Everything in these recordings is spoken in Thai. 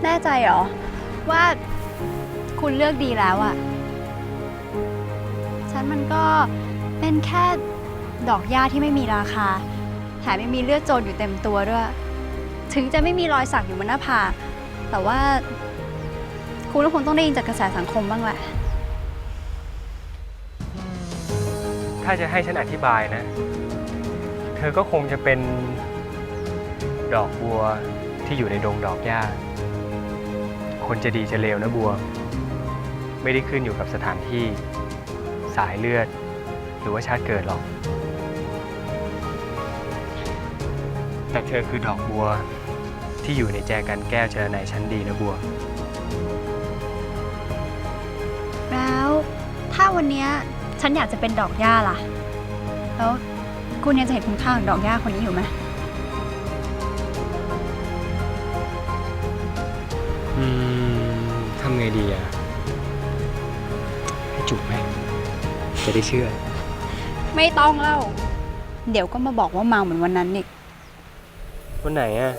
แน่ใจเหรอว่าคุณเลือกดีแล้วอะฉันมันก็เป็นแค่ดอกหญ้าที่ไม่มีราคาแถมยังมีเลือดโจรอยู่เต็มตัวด้วยถึงจะไม่มีรอยสักอยู่บนหน้าผากแต่ว่าคุณก็คงต้องได้ยินจากกระแสสังคมบ้างแหละถ้าจะให้ฉันอธิบายนะเธอก็คงจะเป็นดอกบัวที่อยู่ในดงดอกหญ้าคนจะดีจะเลวนะบัวไม่ได้ขึ้นอยู่กับสถานที่สายเลือดหรือว่าชาติเกิดหรอกแต่เธอคือดอกบัวที่อยู่ในแจกันแก้วเจรไนชั้นดีนะบัวแล้วถ้าวันนี้ฉันอยากจะเป็นดอกหญ้าล่ะแล้วคุณยังจะเห็นคุณค่าของดอกหญ้าคนนี้อยู่ไหมทำไงดีอะให้จุบไหมจะได้เชื่อไม่ต้องเล่าเดี๋ยวก็มาบอกว่าเมาเหมือนวันนั้นนี่วันไหนอะ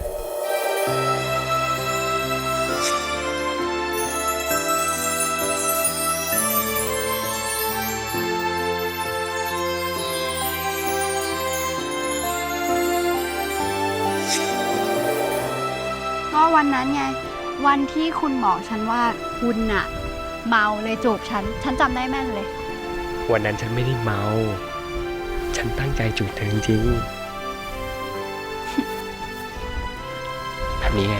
ก็วันนั้นไงวันที่คุณบอกฉันว่าคุณน่ะเมาเลยจูบฉันจำได้แม่นเลยวันนั้นฉันไม่ได้เมาฉันตั้งใจจูบเธอจริงๆแบบนี้ไง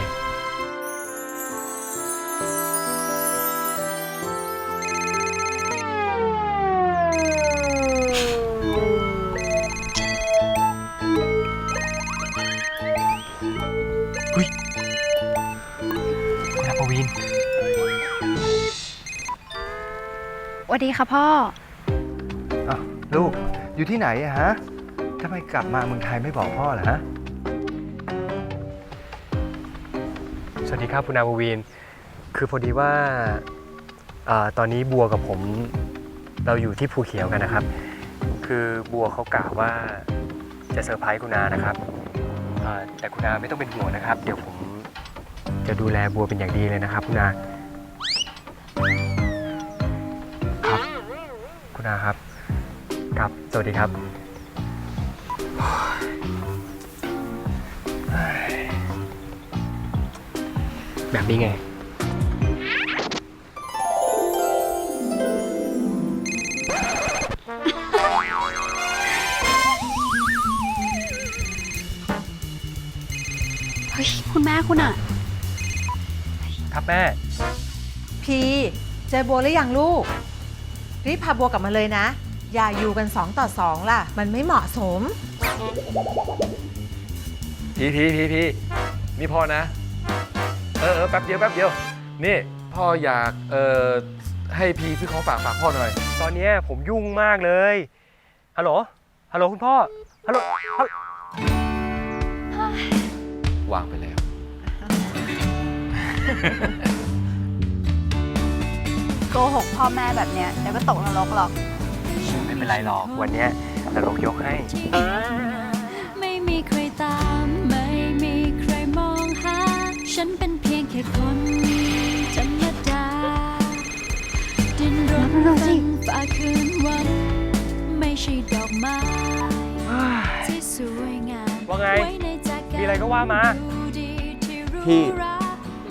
เฮ้ยคุณอาปวีนสวัสดีค่ะพ่ออ้าวลูกอยู่ที่ไหนอะฮะทำไมกลับมาเมืองไทยไม่บอกพ่อล่ะฮะสวัสดีครับคุณอาปวีนคือพอดีว่าตอนนี้บัวกับผมเราอยู่ที่ภูเขียวกันนะครับคือบัวเขากล่าวว่าจะเซอร์ไพรส์คุณอานะครับแต่คุณอาไม่ต้องเป็นห่วงนะครับเดี๋ยวผมจะดูแลบัวเป็นอย่างดีเลยนะครับคุณอาครับคุณอาครับครับสวัสดีครับแบบนี้ไงเฮ้ยคุณแม่คุณอะครับแม่พีเจอบัวหรือยังลูกรีบพาบัวกลับมาเลยนะอย่าอยู่กัน2 ต่อ 2ล่ะมันไม่เหมาะสมพี่นี่พ่อนะแป๊บเดียวนี่พ่ออยากให้พี่ซื้อของฝากพ่อหน่อยตอนนี้ผมยุ่งมากเลยฮัลโหลคุณพ่อฮัลโหลวางไปแล้วโกหกพ่อแม่แบบเนี้ยเดี๋ยวก็ตกนรกหรอกไม่เป็นไรหรอกวันนี้นรกยกให้ไม่มีใครตามไม่มีใครมองหาฉันเป็นเพียงแค่คนธรรมดาดินรนฟันฝ่าคืนวันไม่ใช่ดอกไม้ที่สวยงามว่าไงมีอะไรก็ว่ามา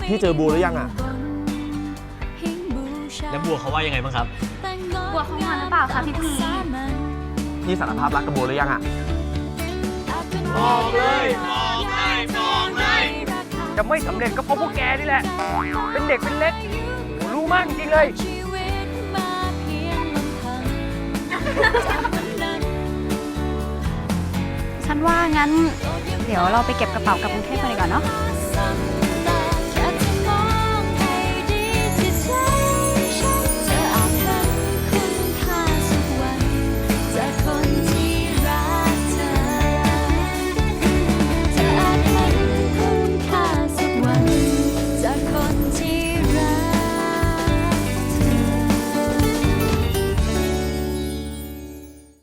พี่เจอบัวหรือยังอ่ะแล้วบัวเขาว่ายังไงบ้างครับบัวเขางอนหรือเปล่าคะพี่พี่สารภาพรักกับบัวหรือยังอ่ะบอกเลยจะไม่สำเร็จก็เพราะพวกแกนี่แหละเป็นเด็กเป็นเล็กรู้มากจริงๆเลยฉันว่างั้นเดี๋ยวเราไปเก็บกระเป๋ากลับกรุงเทพกันดีกว่าเนาะ